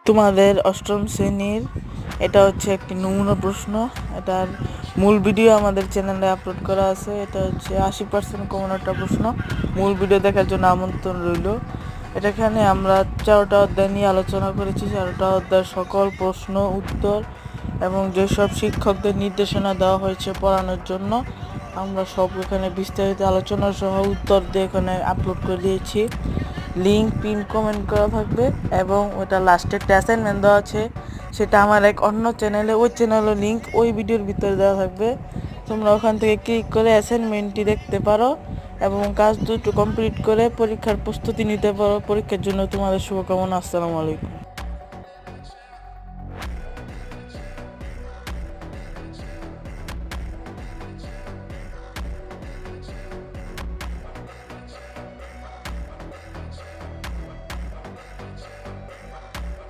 তোমাদের অষ্টম শ্রেণীর এটা হচ্ছে একটি নমুনা প্রশ্ন। এটার মূল ভিডিও আমাদের চ্যানেলে আপলোড করা আছে। এটা হচ্ছে 80% কমন একটা প্রশ্ন। মূল ভিডিও দেখার জন্য আমন্ত্রণ রইল। এখানে আমরা 4টা অধ্যায় নিয়ে আলোচনা করেছি। 4টা অধ্যায়ের সকল প্রশ্ন উত্তর এবং যেসব শিক্ষকদের নির্দেশনা দেওয়া হয়েছে পড়ানোর জন্য আমরা সব এখানে বিস্তারিত আলোচনা সহ উত্তর দিয়ে এখানে আপলোড করে দিয়েছি। লিঙ্ক পিন কমেন্ট করা থাকবে এবং ওটা লাস্টে একটা অ্যাসাইনমেন্ট দেওয়া আছে, সেটা আমার এক অন্য চ্যানেলে, ওই চ্যানেলের লিঙ্ক ওই ভিডিওর ভিতরে দেওয়া থাকবে। তোমরা ওখান থেকে ক্লিক করে অ্যাসাইনমেন্টটি দেখতে পারো এবং কাজ দুটো কমপ্লিট করে পরীক্ষার প্রস্তুতি নিতে পারো। পরীক্ষার জন্য তোমাদের শুভকামনা। আসসালামু আলাইকুম।